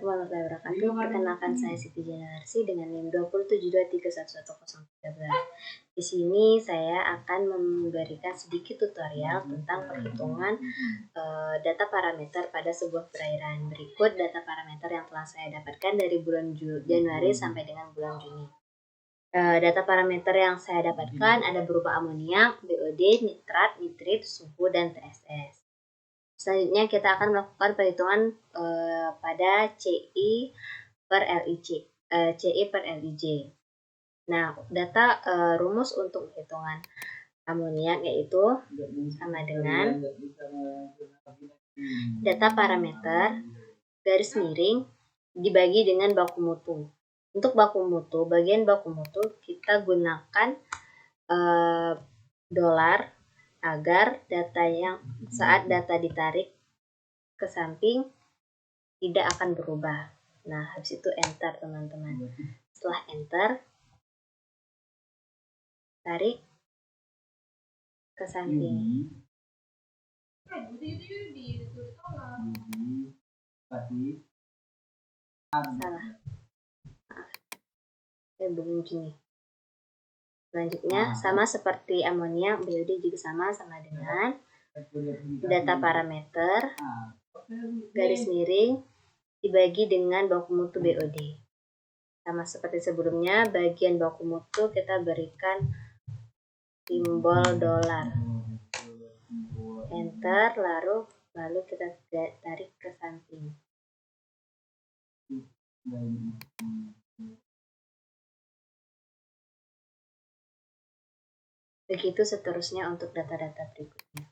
Assalamualaikum warahmatullahi wabarakatuh. Perkenalkan saya Siti Janarsi dengan NIM 272311113. Di sini saya akan memberikan sedikit tutorial tentang perhitungan data parameter pada sebuah perairan. Berikut data parameter yang telah saya dapatkan dari bulan Januari sampai dengan bulan Juni. Data parameter yang saya dapatkan ada berupa amoniak, BOD, nitrat, nitrit, suhu, dan TSS. Selanjutnya kita akan melakukan perhitungan pada CI per LIJ. Nah, data rumus untuk perhitungan amoniak yaitu sama dengan data parameter garis miring dibagi dengan baku mutu. Untuk baku mutu, bagian baku mutu kita gunakan dolar agar data yang saat data ditarik ke samping tidak akan berubah. Nah, habis itu enter teman-teman. Setelah enter, tarik ke samping. Salah. Begini. Selanjutnya sama seperti amoniak, BOD juga sama dengan data parameter garis miring dibagi dengan baku mutu BOD. Sama seperti sebelumnya, bagian baku mutu kita berikan simbol dolar. Enter, lalu kita tarik ke samping. Begitu seterusnya untuk data-data berikutnya.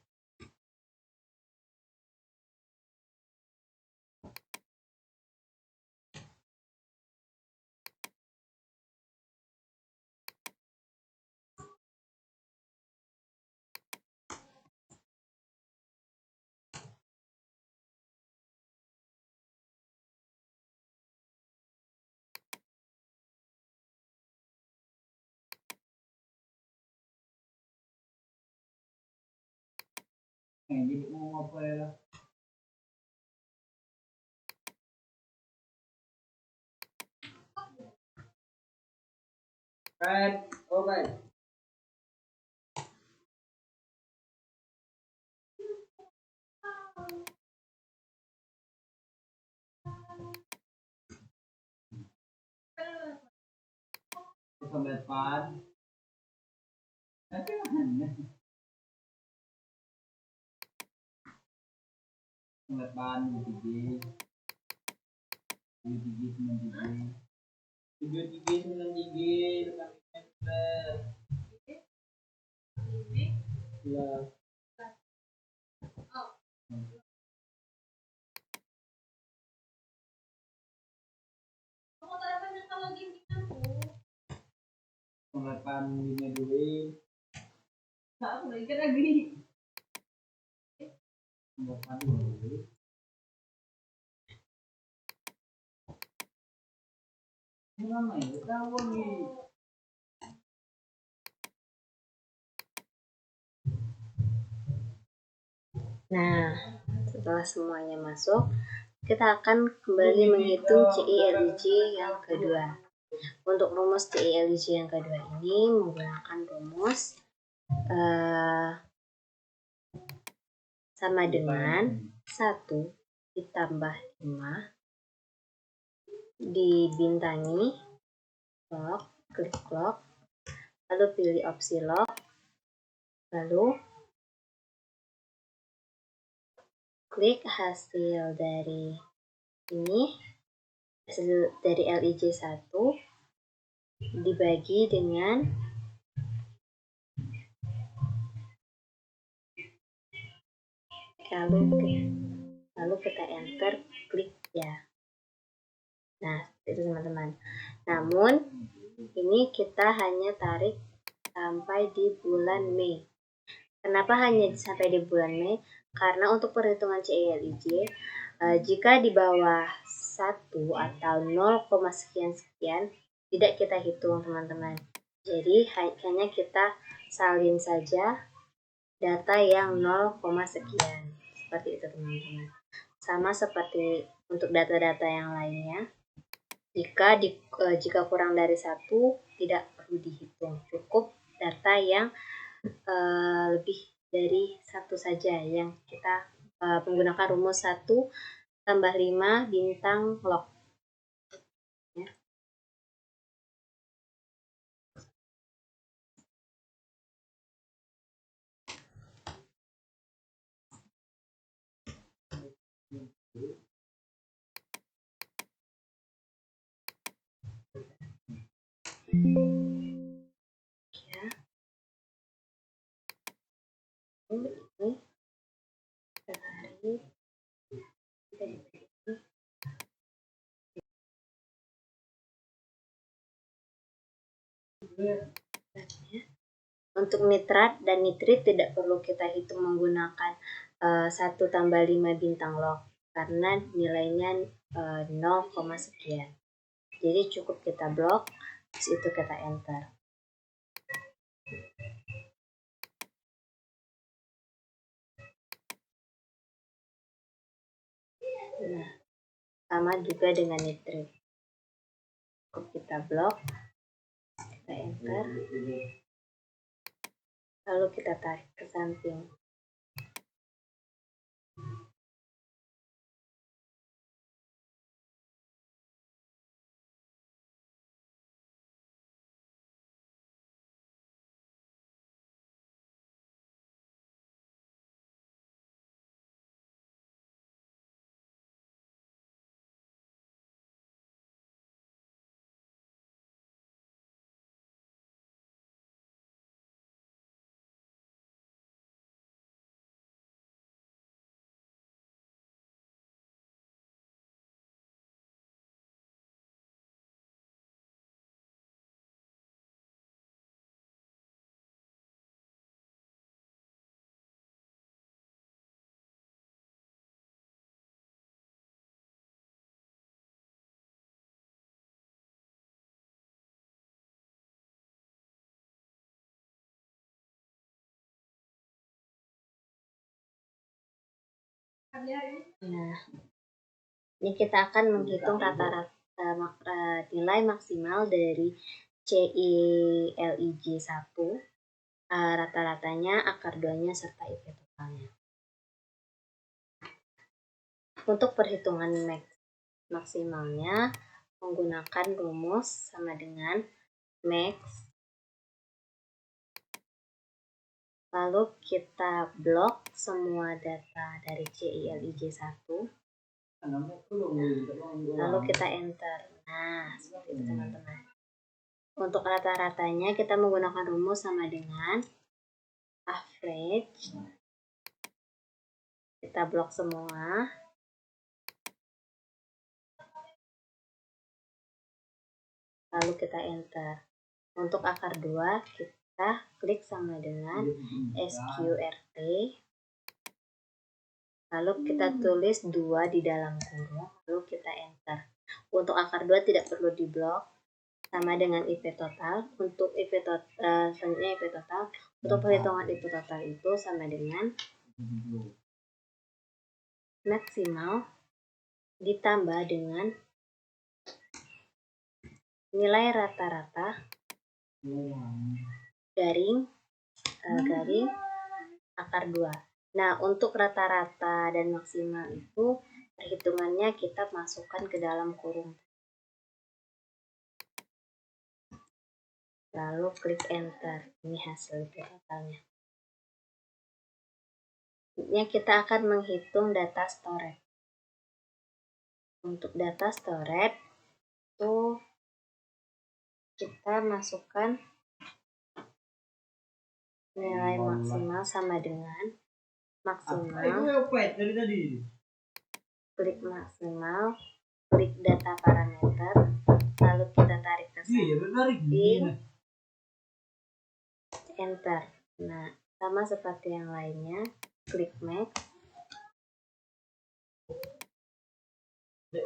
Nah, setelah semuanya masuk, kita akan kembali menghitung CI/LIJ yang kedua. Untuk rumus CI/LIJ yang kedua ini menggunakan rumus sama dengan 1 ditambah 5 dibintangi log, klik log, lalu pilih opsi log, lalu klik hasil dari ini, hasil dari LIJ 1 dibagi dengan lalu kita enter, klik ya. Nah, itu teman-teman. Namun ini kita hanya tarik sampai di bulan Mei. Kenapa hanya sampai di bulan Mei? Karena untuk perhitungan CI/LIJ jika di bawah 1 atau 0, sekian tidak kita hitung teman-teman. Jadi hanya kita salin saja data yang 0, sekian. Seperti itu teman-teman. Sama seperti Untuk data-data yang lainnya, jika kurang dari 1 tidak perlu dihitung, cukup data yang lebih dari 1 saja yang kita menggunakan rumus 1 tambah 5 bintang log. Ya. Ini tarik. Untuk nitrat dan nitrit tidak perlu kita hitung menggunakan 1 tambah 5 bintang log karena nilainya 0, sekian. Jadi cukup kita blok, terus itu kita enter. Nah, sama juga dengan nitrit. Cukup kita blok, kita enter, lalu kita tarik ke samping. Nah, ini kita akan menghitung rata-rata nilai maksimal dari CILIJ 1, rata-ratanya, akar 2-nya, serta IP totalnya. Untuk perhitungan maksimalnya menggunakan rumus sama dengan max, lalu kita blok semua data dari CILIJ 1, lalu kita enter. Nah, seperti itu teman-teman. Untuk rata-ratanya kita menggunakan rumus sama dengan average. Kita blok semua. Lalu kita enter. Untuk akar 2 kita klik sama dengan SQRT. Lalu kita tulis 2 di dalam kurung, lalu kita enter. Untuk akar 2 tidak perlu diblok, sama dengan IP total. Untuk IP total, selanjutnya IP total. Untuk perhitungan IP total itu sama dengan maksimal ditambah dengan nilai rata-rata garing akar 2. Nah, untuk rata-rata dan maksimal itu perhitungannya kita masukkan ke dalam kurung. Lalu klik enter. Ini hasil totalnya. Ini kita akan menghitung data storage. Untuk data storage itu kita masukkan nilai maksimal sama dengan maksimal, klik maksimal, klik data parameter, lalu kita tarik ke samping, enter. Nah, sama seperti yang lainnya, klik max, klik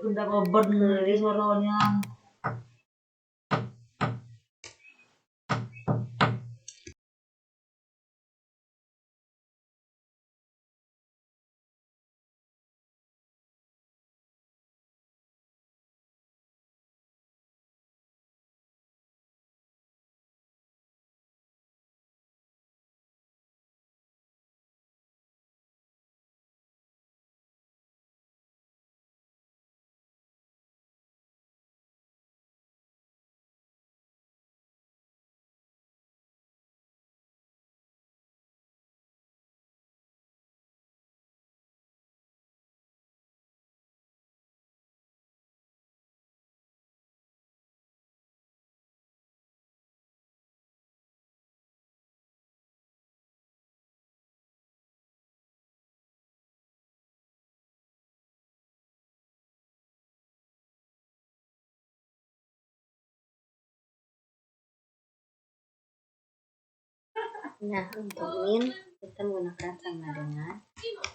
Nah, untuk min kita menggunakan sama dengan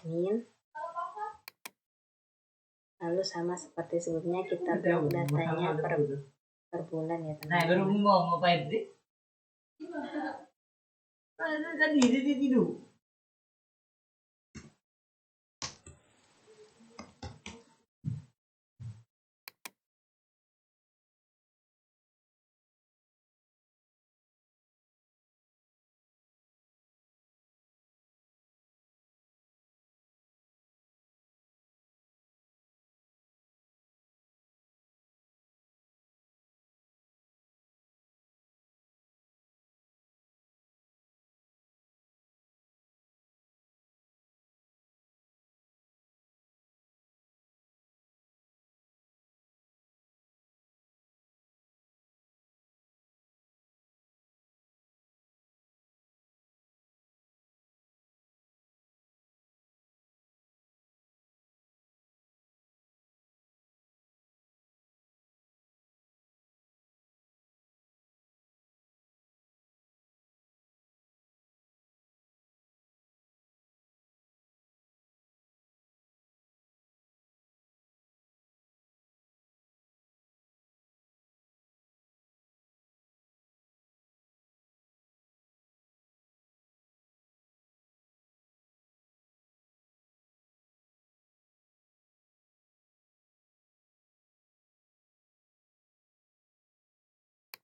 min, lalu sama seperti sebelumnya kita blok datanya per bulan ya teman-teman.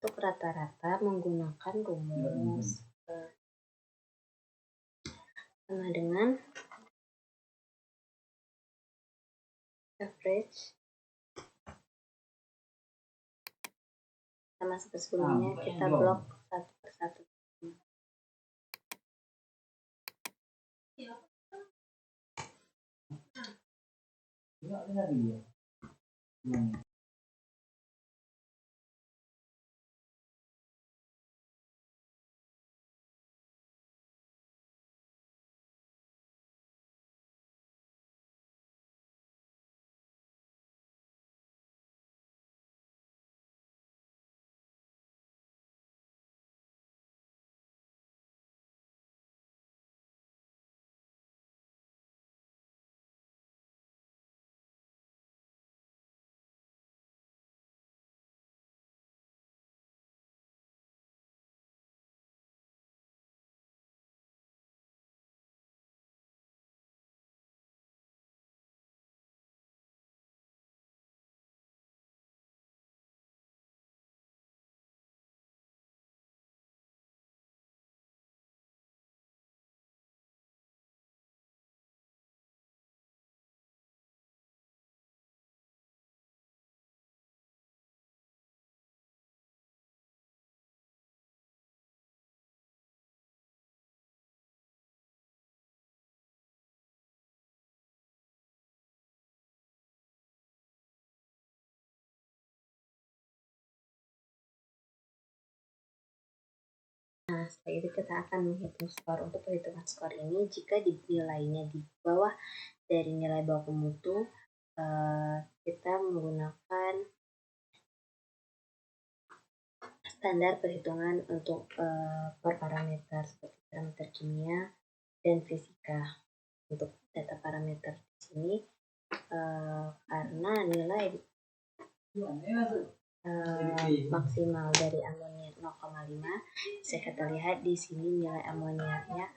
Untuk rata-rata menggunakan rumus sama dengan average, sama seperti sebelumnya kita blok satu persatu. Nah, setelah itu kita akan menghitung skor. Untuk perhitungan skor ini, jika nilainya di bawah dari nilai baku mutu, kita menggunakan standar perhitungan untuk per parameter seperti parameter kimia dan fisika. Untuk data parameter di sini, karena nilai maksimal dari amonia 0,5, bisa kita lihat di sini nilai amoniaknya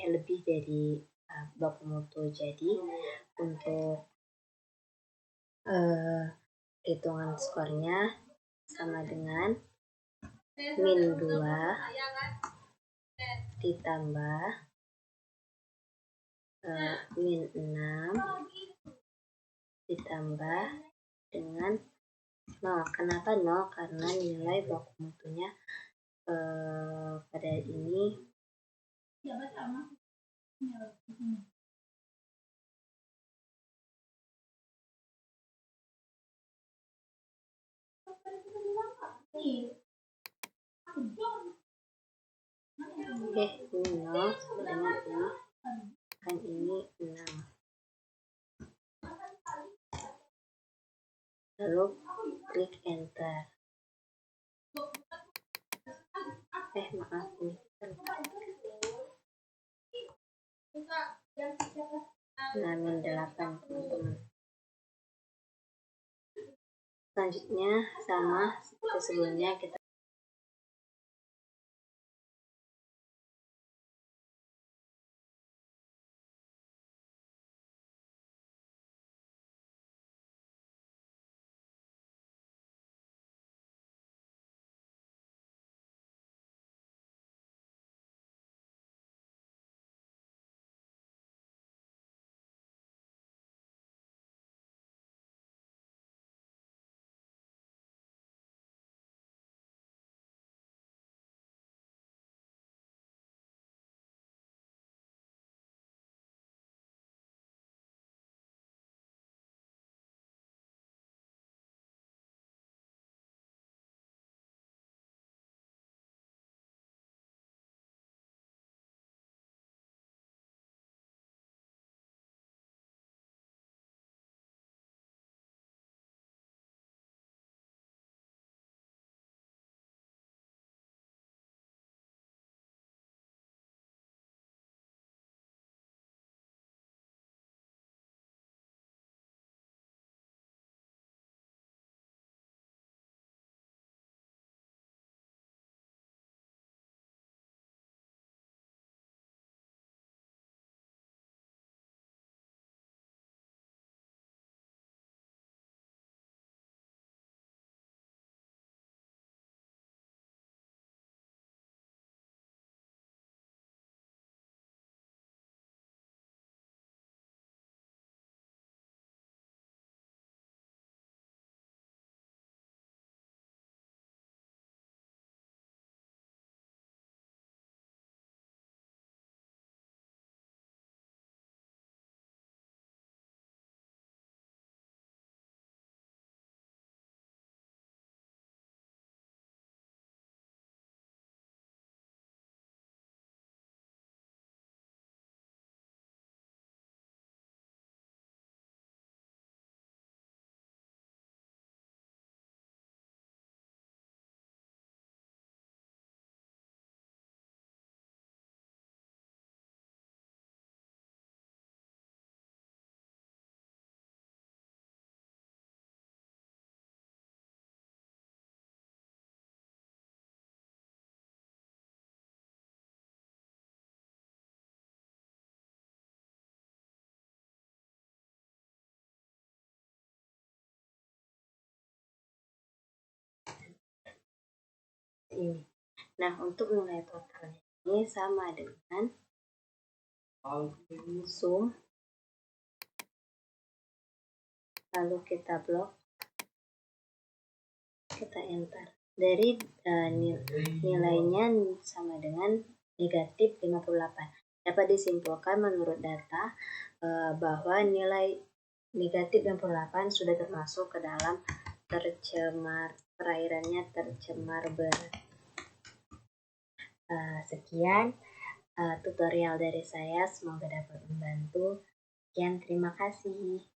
lebih dari baku mutu. Jadi untuk hitungan skornya sama dengan min 2 ditambah min 6 ditambah dengan 0. Kenapa 0? Karena nilai baku mutunya pada ini ini 0 sama dengan ini, kan ini 6. Lalu klik enter. Maaf nih. Min 8 teman-teman. Selanjutnya sama seperti sebelumnya, kita ini. Nah, untuk nilai totalnya ini sama dengan sum, lalu kita blok, kita enter. Dari nilainya sama dengan negatif 58. Dapat disimpulkan menurut data bahwa nilai negatif 58 sudah termasuk ke dalam perairannya tercemar berat. Sekian tutorial dari saya, semoga dapat membantu. Sekian, terima kasih.